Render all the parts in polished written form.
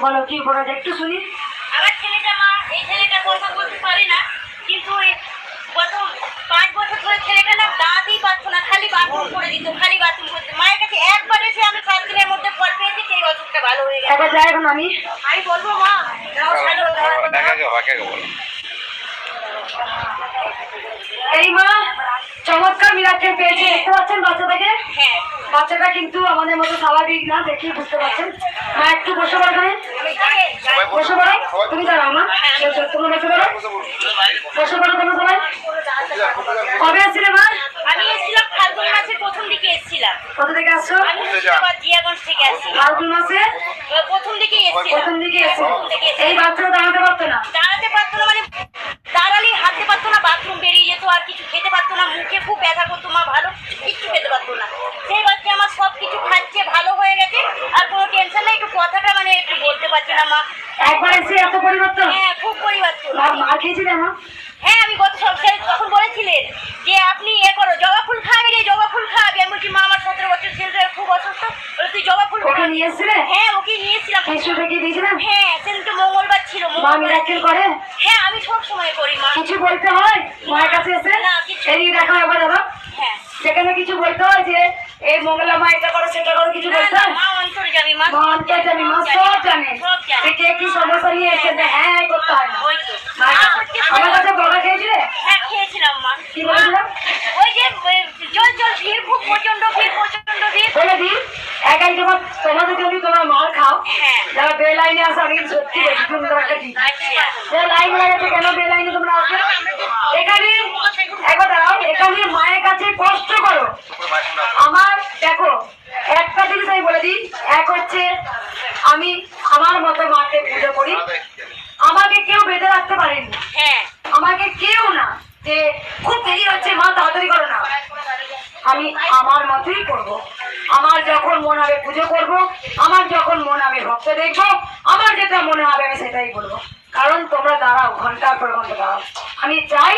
বলো কি বলো একটু শুনি। আমার ছেলেটা মা এই ছেলেটা কথা বলতে পারে না, কিন্তু গত 5 বছর ধরে ছেলেটা না দাঁতই পারতো না, খালি বাথরুম করে দিত, খালি বাথরুম করতো। মায়ের কাছে একবার এসে আমি 7 দিনের মধ্যে ফল পেয়েছি, সেই অসুখটা ভালো হয়ে গেছে। একবার যাই এখন আমি বলবো মা দাও ছাড়ো এই মা চমৎকার মিরাক্কেল পেয়েছে, দেখতে পাচ্ছেন বাচ্চাটাকে? হ্যাঁ বাচ্চাটা কিন্তু আমাদের মতো স্বাভাবিক না, দেখি বুঝতে পারছেন। মা একটু বসে পড়ো, এখানে বসে পড়ো, তুমি দাঁড়াও মা, তুমি বসে পড়ো, বসে পড়ো তুমি সবাই। কবে এসেছিলে মা? আমি এসেছিলাম ফাল্গুন মাসের প্রথম দিকে এসেছিলাম। কোথা থেকে আসছো? আমি মুর্শিদাবাদ জিয়াগঞ্জ থেকে আসছি। ফাল্গুন মাসে প্রথম দিকে এসেছিলাম। প্রথম দিকে এসেছিল। এই বাচ্চাটা দাঁড়াতে পারতো না? দাঁড়াতে পারতো না, মানে দাঁড়ালেই হাঁটতে পারতো না, বাথরুম বেরিয়ে যেত, আর কিছু খেতে পারতো না, মুখে খুব ব্যথা করতো, মা ভালো কিছু খেতে পারতো না। সেই বাচ্চা আমার সব কিছু খাচ্ছে, ভালো হয়ে গেছে, আর কোনো টেনশন নেই। একটু কথাটা মানে একটু বলতে পারছি না মা। একবার এসে এত পরিবর্তন? হ্যাঁ খুব পরিবর্তন। মার খেয়েছিলে মা? হ্যাঁ আমি গত সপ্তাহে তখন বলেছিলেন যে আপনি করে জবা ফুল খাবি রে, জবা ফুল খাবি। আমি বলছি মা আমার 17 বছর ছেলেটা খুব অসুস্থ, তুই জবা ফুল ওকে নিয়ে এসেছিলে? হ্যাঁ ওকে নিয়েছিলাম। শিশুটা কি দিয়েছিলাম? হ্যাঁ সেদিনকে মঙ্গলবার ছিল। মা মিরাক্কেল করে? হ্যাঁ আমি সব সময় করি মা। কিছু বলতে হয় মায়ের কাছে এসে? না কিছু। এই দেখো একবার দাদা, হ্যাঁ সেখানে কিছু বলতে হয় যে এই মঙ্গলা মা এটা করো সেটা করো, কিছু বলতে হয়? মা অন্তরে যাবি মা। মা অন্তরে জানি, মা সব জানে। কে কি সমস্যা নিয়ে এসে হ্যাঁ করতে হয় না। ওই তো আমার কাছে বড়া খেয়েছিলে? হ্যাঁ খেয়েছিলাম মা। কি বলেছিলাম? ওই যে চল চল ভিড়, খুব প্রচন্ড ভিড়, প্রচন্ড ভিড়। বলে দিন এক এক যখন তোমাদের যদি তোমরা মাল খাও, হ্যাঁ যারা বে লাইনে আসো, আমি কিন্তু সত্যি বলছি সুন্দর একটা দিন আচ্ছা লাইন লাগাতে, কেন বে লাইনে তোমরা আসবে? এখানে একবার দাঁড়াও, এখানে মায়ের কাছে কষ্ট করো। আমার দেখো একটা জিনিস আমি বলে দিই, এক হচ্ছে আমি আমার মতো মাকে পুজো করি, আমাকে কেউ বেঁধে রাখতে পারেনি, হ্যাঁ আমাকে কেউ না যে খুব দেরি হচ্ছে মা তাড়াতাড়ি করো না, আমি আমার মতোই করবো। আমার যখন মন হবে পুজো করব, আমার যখন মন হবে ভক্ত দেখবো, আমার যেটা মনে হবে আমি সেটাই বলবো। কারণ তোমরা দাঁড়াও, ঘন্টার পর ঘন্টা দাঁড়াও। আমি চাই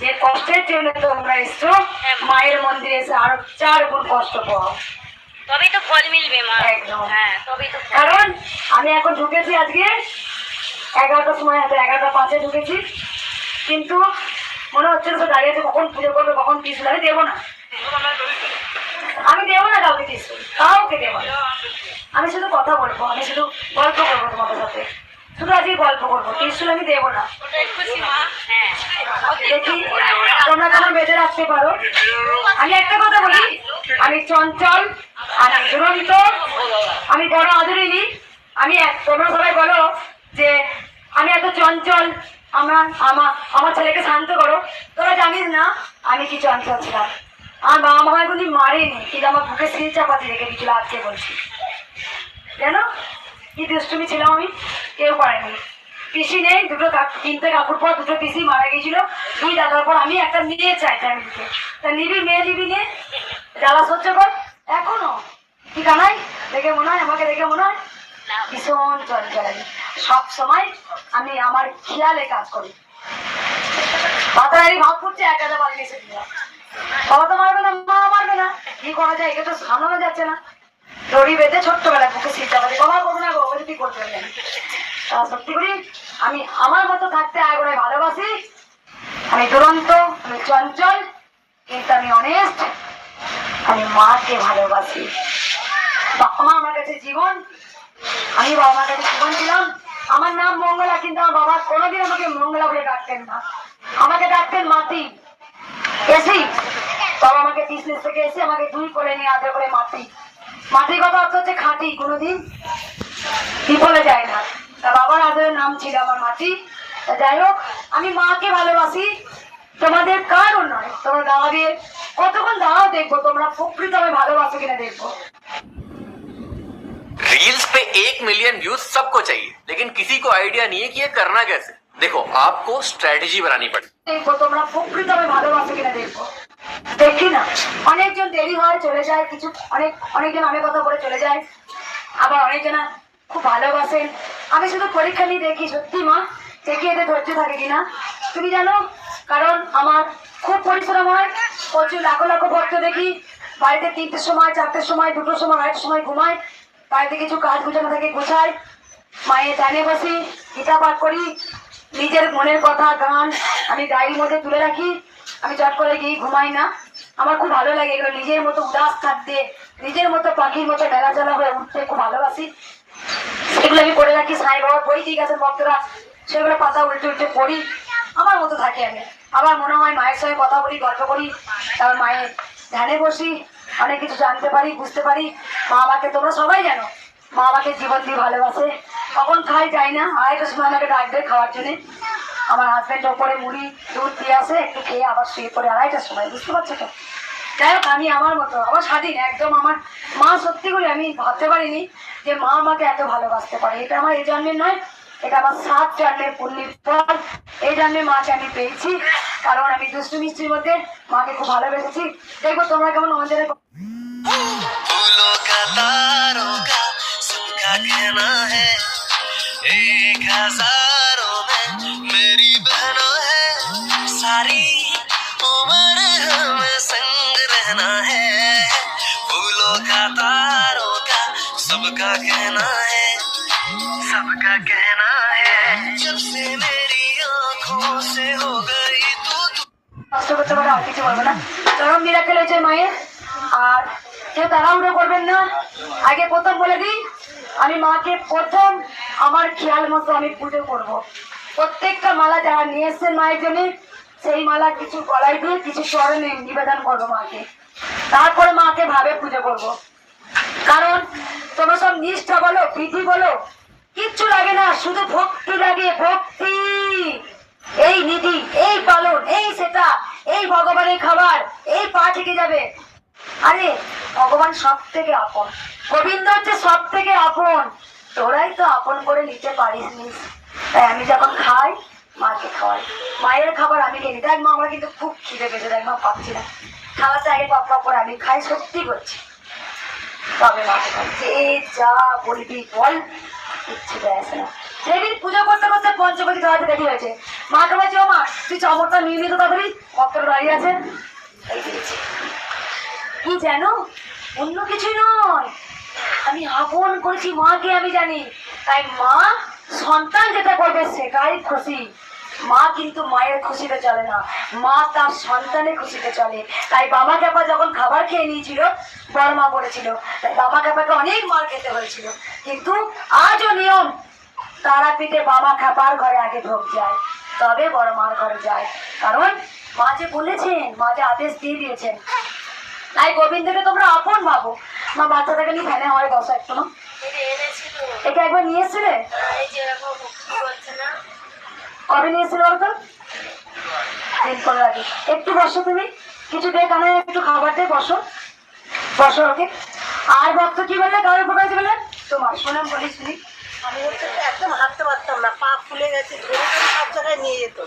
যে কষ্টের জন্য তোমরা এসছো, মায়ের মন্দিরে এসে আরো 4 গুণ কষ্ট পাও, তবেই তো ফল মিলবে মা। একদম। হ্যাঁ তবেই তো। কারণ আমি এখন ঢুকেছি আজকে 11টার সময়, হাতে 11:05 ঢুকেছি, কিন্তু মনে হচ্ছে তো দাঁড়িয়ে আছে কখন পুজো করবে, কখন টিসু। আমি দেবো না, আমি দেবো না কাউকে টিসু, কাউকে দেবো না। আমি শুধু কথা বলবো, আমি শুধু গল্প করবো তোমাদের সাথে, শুধু আজকে গল্প করবো, টিসু আমি দেবো না। খুশি মা। হ্যাঁ দেখি তোমরা কেমন বেঁধে রাখতে পারো। আমি একটা কথা বলি, আমি চঞ্চল, আমি দুরন্ত, আমি বড় আদরিনি। আমি তোমরা সবাই বলো যে আমি এত চঞ্চল, আমার ছেলেকে শান্ত করো। তোরা জানিস না আমি কি চঞ্চল ছিলাম। আমার বাবা মা এগুলি মারেনি, কিন্তু আমার বুকে সিল চাপাতি রেখে দিচ্ছিল। আজকে বলছি কেন কি দুষ্টুমি ছিলাম আমি, কেউ পারেনি। পিসি নেই, 3টে কাকুর পর 2টো পিসি মারা গেছিল, 2 দাদার পর আমি একটা মেয়ে চাই ফ্যামিলিতে। তা নিবি মেয়ে, নিবি নে, জ্বালা সহ্য কর। এখনো কি কানাই দেখে মনে হয়, আমাকে দেখে মনে হয় ভীষণ চঞ্চল। সব সময় আমি আমার খেয়ালে কাজ করি। মাথায় ভাব করছে 1000 বাড়ি এসে দিলাম, বাবা তো মারবে না, মা মারবে না, কি করা যায়? একে তো সামলানো যাচ্ছে না। দড়ি বেঁধে ছোট্টবেলায় বুকে সিট চাপাতে, বাবা করবো না গো, কি করতে পারবেন। সত্যি করি আমি আমার মতো থাকতে আগ্রহে ভালোবাসি। আমি দুরন্ত, আমি চঞ্চল, কিন্তু আমি অনেস্ট। আমি মাকে ভালোবাসি। বাবা মা আমার কাছে জীবন, আমি বাবা মার কাছে জীবন দিলাম। আমার নাম মঙ্গলা, কিন্তু আমার বাবা কোনোদিন আমাকে মঙ্গলা বলে ডাকতেন না, আমাকে ডাকতেন মাটি। এসি বাবা আমাকে বিজনেস থেকে এসে আমাকে 2 কোলে নিয়ে আদর করে মাটি। মাটির কথা অর্থ হচ্ছে খাঁটি, কোনোদিন বিফলে যায় না। তা বাবার আদরের নাম ছিল আমার মাটি। তা যাই হোক, আমি মাকে ভালোবাসি, তোমাদের কারও নয়। তোমরা দাঁড়াবে, কতক্ষণ দাঁড়াও দেখবো তোমরা প্রকৃত আমি ভালোবাসো কিনা দেখবো। रील्स पे 1 मिलियन व्यूज सबको चाहिए, लेकिन किसी को आइडिया नहीं है कि ये करना कैसे। देखो आपको स्ट्रेटेजी बनानी पड़ेगी। দেখবো তোমরা প্রকৃত আমি ভালোবাসো কিনা দেখবো। দেখি না, অনেকজন দেরি হয় চলে যায়, কিছু অনেকজন আমি কথা বলে চলে যায়, আবার অনেকজন খুব ভালোবাসেন। আমি শুধু পরীক্ষা নিয়ে দেখি সত্যি মা দেখি এতে ধৈর্য থাকে কিনা। তুমি জানো, কারণ আমার খুব পরিশ্রম হয়, প্রচুর লাখো লাখো ভক্ত দেখি। বাড়িতে 3টের সময়, 4টের সময়, 2টোর সময়, 2টার সময় ঘুমায়, বাড়িতে কিছু কাজ গুছানো থাকে গুছায়, মায়ের ধ্যানে বসি, গীতা পাঠ করি, নিজের মনের কথা গান আমি ডায়েরির মধ্যে তুলে রাখি। আমি চট করে গিয়ে ঘুমাই না, আমার খুব ভালো লাগে এগুলো, নিজের মতো উদাস থাকতে, নিজের মতো পাখির মতো মেলাচলা হয়ে উঠতে খুব ভালোবাসি। সেগুলো আমি করে রাখি। সাই বাবার বই ঠিক আছে ভক্তরা, সেগুলো পাতা উল্টে উল্টে পড়ি, আমার মতো থাকি আমি। আবার মনে হয় মায়ের সঙ্গে কথা বলি, গল্প করি, তারপর মায়ের ধ্যানে বসি, অনেক কিছু জানতে পারি, বুঝতে পারি। মা আমাকে, তোমরা সবাই জানো, মা আমাকে জীবন দিয়ে ভালোবাসে। কখন খাই যাই না, আড়াইটার সময় আমাকে ডাকবে খাওয়ার জন্যে। আমার হাজব্যান্ড ওপরে মুড়ি দুধ দিয়ে আসে, একটু খেয়ে আবার শুয়ে পড়ে আড়াইটার সময়, বুঝতে পারছো তো? যাই হোক, আমি আমার মতো, আমার স্বাধীন একদম। আমার মা সত্যি করে আমি ভাবতে পারিনি যে মা আমাকে এত ভালোবাসতে পারে। এটা আমার এই জন্মের নয়, এটা আমার 7 জন্মের পুণ্যের ফল। এই জন্মে মাকে আমি পেয়েছি, কারণ আমি দুষ্টু মিষ্টির মধ্যে মাকে খুব ভালোবেসেছি। দেখবো তোমরা কেমন আমাদের फूलों का तारों का सबका कहना है, एक हजारों में मेरी बहनों है, सारी उम्र हमें संग रहना है। फूलों का तारों का सबका कहना है, सबका कहना है, जब से मेरी आंखों से हो गई तू কষ্ট করতে পারে, আর কিছু বলবো না। চরম মিরাকেল হয়েছে মায়ের। আর কেউ তাড়াহুড়ো করবেন না। আগে প্রথম বলে দিই, আমি মাকে প্রথম আমার খেয়াল মতো আমি পুজো করব। প্রত্যেকটা মালা যারা নিয়ে এসছেন মায়ের জন্য, সেই মালা কিছু গলায় দিয়ে কিছু চরণে নিবেদন করবো মাকে। তারপরে মাকে ভাবে পুজো করব। কারণ তোমরা সব নিষ্ঠা বলো, বিধি বলো, কিচ্ছু লাগে না, শুধু ভক্তি লাগে, ভক্তি। এই নিধি, এই পালন, এই সেটা, এই ভগবানের খাবার, এই পা থেকে যাবে। আরে ভগবান সব থেকে আপন, গোবিন্দ হচ্ছে সব থেকে আপন, তোরাই তো আপন করে নিতে পারিস নি। তাই আমি যখন খাই মাকে খাওয়াই, মায়ের খাবার আমি খেয়ে নিই। দেখ মা, আমরা কিন্তু খুব খিদে পেয়েছে, দেখ মা পাচ্ছি না, খাওয়াতে আগে পপ পপ করে আমি খাই, সত্যি করছি। তবে মাকে খাচ্ছি, এই যা বলবি বল, কিচ্ছু দেয় না। সেদিন পুজো করতে করতে পঞ্চবতী খাওয়াতে দেখি হয়েছে, মাকে বলছি ও মা তুই চমকটা নিয়ে নিত তাড়াতাড়ি, ভক্তরা দাঁড়িয়ে আছে, এই দিয়েছি। কি জানো, অন্য কিছুই নয়, আমি আপন করেছি মাকে, আমি জানি। তাই মা সন্তান যেটা করবে সেটাই খুশি। মা কিন্তু মায়ের খুশিতে চলে না, মা তার সন্তানের খুশিতে চলে। তাই বাবা ক্যাপা যখন খাবার খেয়ে নিয়েছিল, বড় মা বলেছিল, তাই বাবা ক্যাপাকে অনেক মার খেতে হয়েছিল। কিন্তু আজও নিয়ম, তারাপীঠে বাবা খ্যাপার ঘরে আগে ভোগ যায়, তবে বড় মার ঘরে যায়। কারণ মা যে বলেছেন, মা যে আদেশ দিয়ে দিয়েছেন। তাই গোবিন্দকে তোমরা আপন ভাবো। মা বাচ্চাটাকে নিয়ে ফেলে হয় বসা একটু না, এটা একবার নিয়ে এসছিলে, কবে নিয়ে এসেছিল বলতো? দিন করে আগে। একটু বসো তুমি, কিছু দে কানে, একটু খাবার দিয়ে বসো, বসো ওকে। আর ভক্ত কি বললে, কারোর উপকার কি বললে তোমার শোনাম বলি শুনি। আমি হচ্ছে একদম হাঁটতে পারতাম না, পা ফুলে গেছে, ধরে ধরে সব জায়গায় নিয়ে যেত।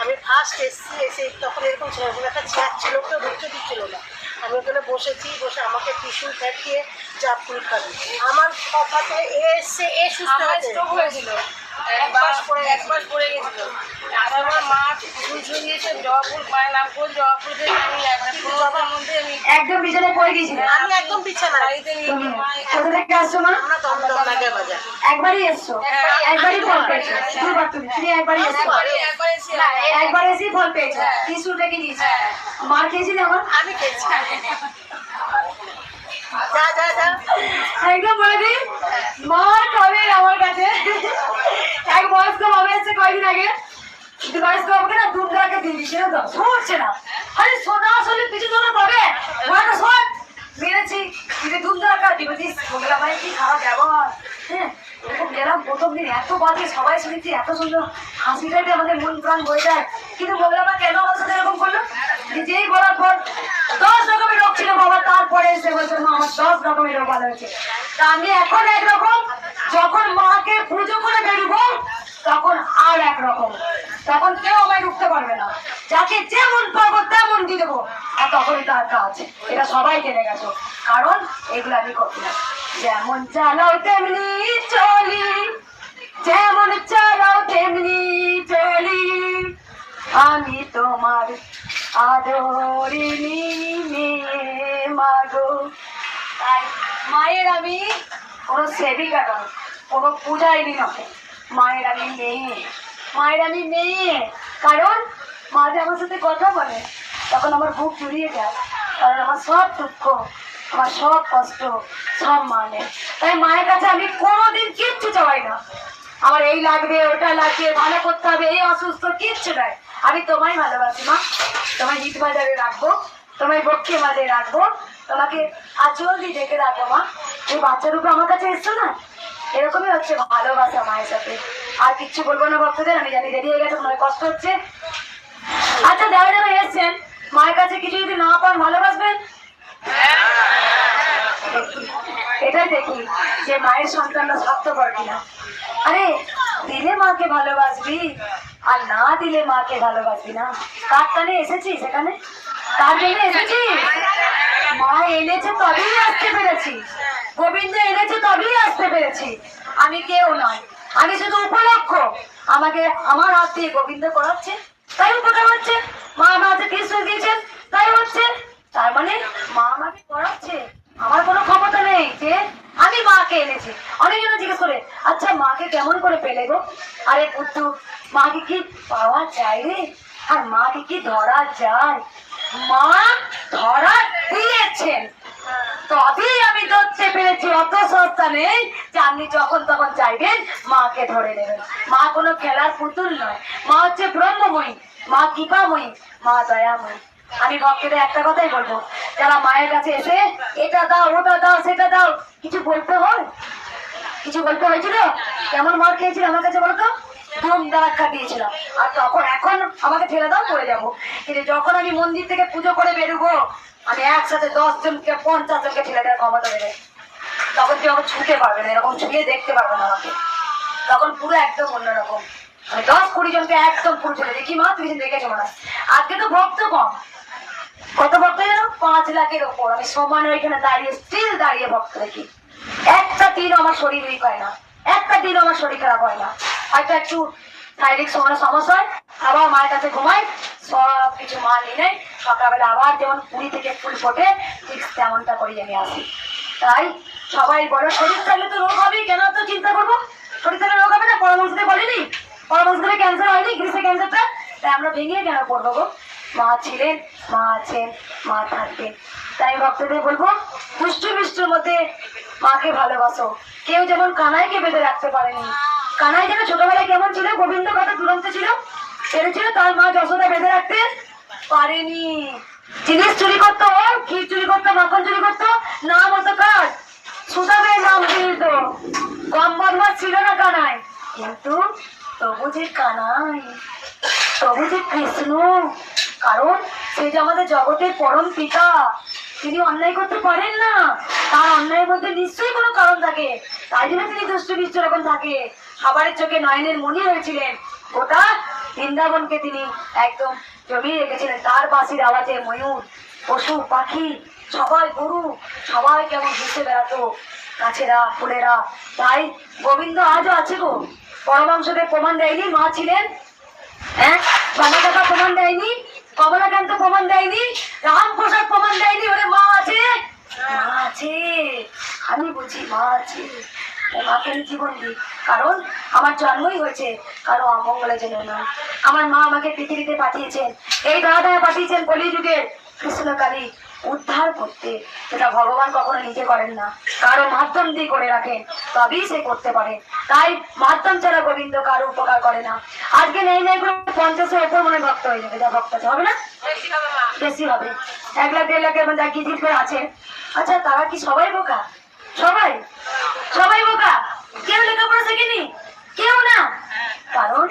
আমি ফার্স্ট এসছি, এসে তখন এরকম ছিল, একটা চেয়ার ছিল, কেউ ঢুকতে দিচ্ছিল না। আমি ওখানে বসেছি, বসে আমাকে টিস্যু ফেটিয়ে যা ফুল খাবি, আমার কথাতে এসে এ সুস্থ হয়েছিল। একবার পড়ে গেছিল, আর আমার মা ফুল ছড়িয়েছে, জবা ফুল পায়ে নাম করে জবা ফুল দিয়ে আমি জবার মধ্যে আমি একদম বিছানায় পড়ে গেছিল। আমি একদম বিছানা বাড়িতে নিয়ে তুমি কোথা থেকে আসছো মা? আমরা দমদম নাগের বাজার। একবারই এসছো, একবারই ফল পেয়েছো, দুবার তুমি একবারই এসছো, একবার এসেই ফল পেয়েছো, টিস্যু রেখে দিয়েছো। মার খেয়েছিলে আমার? আমি খেয়েছি। যা যা যা একদম বলে দিই, মার খাবে আমার কাছে। এক বয়স্ক বাবা এসছে কয়েকদিন আগে, বয়স্ক বাবাকে না দুধ রাখে দিয়ে দিচ্ছে না, তো শুনছে না। আরে সোনা আসলে পিছু তোলা পাবে, মাকে শোন মেরেছি, দুধ রাখা দিবে দিস, বললাম ভাই কি খারাপ ব্যবহার। হ্যাঁ এরকম গেলাম প্রথম দিন, এত বাজে, সবাই শুনেছি এত সুন্দর হাসিটাকে আমাদের মন প্রাণ বয়ে যায়। কিন্তু বললাম না কেন আমার সাথে এরকম করলো, নিজেই বলার পর 10 রকমের রোগ ছিল বাবা, তারপরে এসে বলছে মা আমার 10 রকমের রোগ ভালো হয়েছে। তা আমি এখন একরকম, যখন মাকে পুজো করে বেরোবো তখন আর একরকম, তখন কেউ আমায় রুখতে পারবে না, যাকে যেমন পাবো তেমন দিয়ে দেবো, আর তখনই তার কাজ। এটা সবাই জেনে গেছো, কারণ এগুলো আমি করি না। যেমন চালাও তেমনি চলি, যেমন চালাও তেমনি চলি, আমি তোমার আদরিনী মেয়ে মাগো। তাই মায়ের আমি কোনো সেবিকা নয়, কোনো পূজাইনি নয়, মায়ের আমি মেয়ে, মায়ের আমি মেয়ে। কারণ মা যে আমার সাথে কথা বলে তখন আমার বুক জুড়িয়ে যায়, কারণ আমার সব দুঃখ, আমার সব কষ্ট সব মানে। তাই মায়ের কাছে আমি কোনোদিন কিচ্ছু চাই না, আমার এই লাগবে ওটা লাগবে, ভালো করতে হবে, এই অসুস্থ, কিচ্ছু নাই। আমি তোমায় ভালোবাসি মা, তোমায় হিট বাজারে রাখবো, তোমায় বক্ষে মাঝে রাখবো, তোমাকে আঁচল দিয়ে ডেকে রাখবো মা। এই বাচ্চা রূপে আমার কাছে এসছো না, এরকমই হচ্ছে ভালোবাসা মায়ের সাথে। আর কিচ্ছু বলবো না ভক্তদের, আমি জানি দেরি হয়ে গেছে, তোমার কষ্ট হচ্ছে। আচ্ছা যারা যারা এসছেন মায়ের কাছে কিছু যদি না পান ভালোবাসবেন, এটাই দেখি যে মায়ের সন্তানরা স্বার্থপর কিনা। আরে দিলে মাকে ভালোবাসবি আর না দিলে মাকে ভালোবাসবি না। কার টানে এসেছি সেখানে, তার জন্য এসেছি। মা এনেছে তবেই আসতে পেরেছি, গোবিন্দ এনেছে তবেই আসতে পেরেছি। আমি কেউ নয়, আমি শুধু উপলক্ষ। আমাকে আমার হাত দিয়ে গোবিন্দ করাচ্ছে, তাই উপকার হচ্ছে। মা আমার হাতে কৃষ্ণ দিয়েছেন, তাই হচ্ছে। তার মানে মা আমাকে করাচ্ছে, আমার কোনো ক্ষমতা নেই যে আমি মাকে এনেছি। অনেকজন জিজ্ঞেস করে, আচ্ছা মাকে কেমন করে পেলে গো? আরে পুত্তু, মাকে কি পাওয়া যায় রে? আর মাকে কি ধরা যায়? মা ধরা দিয়েছেন তবেই আমি ধরতে পেরেছি। অত সস্তা নেই যে আপনি যখন তখন চাইবেন মাকে ধরে নেবেন। মা কোনো খেলার পুতুল নয়, মা হচ্ছে ব্রহ্মময়ী, মা কৃপাময়ী, মা দয়াময়ী। আমি ভক্তদের একটা কথাই বলবো, যারা মায়ের কাছে এসে এটা দাও ওটা দাও সেটা দাও, কিছু বলতে হয়? কিছু বলতে হয়েছিল? কেমন মার খেয়েছিল আমার কাছে বলতো? ধুম ধাক্কা দিয়েছিলাম। আর তখন এখন আমাকে ঠেলে দাও পড়ে যাবো। কিন্তু যখন আমি মন্দির থেকে পুজো করে বেরোবো, আমি একসাথে 10 জনকে 50 জনকে ঠেলে দেওয়ার ক্ষমতা বেড়ে, তখন কেউ আমাকে ছুঁতে পারবে না, এরকম ছুঁয়ে দেখতে পারবে না আমাকে। তখন পুরো একদম অন্যরকম। আমি 10-20 জনকে একদম পুরো ঠেলে দেখি। মা তুমি দেখেছো মনে হয়? আজকে তো ভক্ত কম, কত ভক্ত যেন 5 লাখের ওপর। আমি সমান ওইখানে দাঁড়িয়ে স্টিল দাঁড়িয়ে ভক্ত দেখি। একটা দিন আমার শরীর উইক হয় না, একটা দিন আমার শরীর খারাপ হয় না। হয়তো একটু শারীরিক সমস্যা হয়, আবার মায়ের কাছে ঘুমাই, সব কিছু মা নিয়ে নেয়। সকালবেলা আবার যেমন পুরী থেকে ফুল ফোটে ঠিক তেমনটা করি আমি আসি। তাই সবাই বলো শরীর থাকলে তো রোগ হবেই, কেন তো চিন্তা করবো? শরীর থাকলে রোগ হবে না? পরামর্শতে বলিনি পরামর্শতে ক্যান্সার হয়নি, গ্রীষ্মে ক্যান্সারটা? তাই আমরা ভেঙে কেন পড়বো গো? মা ছিলেন, মা আছেন, মা থাকবেন। তাই ভক্তদের বলবো দুষ্টু মিষ্টুর মধ্যে মাকে ভালোবাসো। কেউ যেমন কানাইকে বেঁধে রাখতে পারেনি। কানাই যেন ছোটবেলায় কেমন ছিল, গোবিন্দ কত দুরন্ত ছিল, পেরেছিল তার মা যশোদা বেঁধে রাখতে পারেনি। জিনিস চুরি করতো, ক্ষীর চুরি করতো, মাখন চুরি করতো, নাম হতো কার? সুদামের নাম দিত। কম বদমাস ছিল না কানাই, কিন্তু তবু যে কানাই, তবু যে কৃষ্ণ। কারণ সে যে আমাদের জগতের পরম পিতা, তিনি অন্যায় করতে পারেন না। তার অন্যায়ের মধ্যে নিশ্চয়ই কোনো কারণ থাকে, তাই জন্য তিনি দুষ্টু বিষ্ট রকম থাকে। সবার চোখে নয়নের মণি হয়েছিলেন, গোটা বৃন্দাবনকে তিনি একদম জমিয়ে রেখেছিলেন। তার বাঁশির আওয়াজে ময়ূর, পশু পাখি, সবাই গরু, সবাই কেমন ঘুরতে বেড়াতো, গাছেরা ফুলেরা। তাই গোবিন্দ আজও আছে গো। পরমাংশদের প্রমাণ দেয়নি মা ছিলেন? হ্যাঁ, বামাকাকা প্রমাণ দেয়নি, কমলাকান্ত প্রমাণ দেয়নি, রামপ্রসাদ প্রমাণ দেয়নি? ওরে মা আছে, মা আছে, আমি বুঝি মা আছে। মাকে আমি জীবন দিই, কারণ আমার জন্মই হয়েছে কারো অমঙ্গলের জন্য নয়। আমার মা আমাকে পৃথিবীতে পাঠিয়েছেন, এই দাদা পাঠিয়েছেন কলিযুগের কৃষ্ণকালী উদ্ধার করতে। সেটা ভগবান কখনো নিজে করেন না, কারো মাধ্যম দিয়ে করে রাখেন, তবেই সে করতে পারে। তাই মাধ্যম ছাড়া গোবিন্দ কারো উপকার করে না। আজকে নেই নেই করে 50-এর ওপর মনে ভক্ত হয়ে যাবে। যা ভক্ত আছে হবে না, বেশি হবে। 1 লাখ 1.5 লাখের মধ্যে কি জিত করে আছে। আচ্ছা তারা কি সবাই বোকা? সবাই সবাই বোকা? কেউ লেখাপড়া শেখেনি? কেউ না। কারণ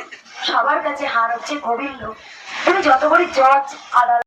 সবার কাছে হার হচ্ছে গোবিন্দ। তুমি যত বড় জজ আদালত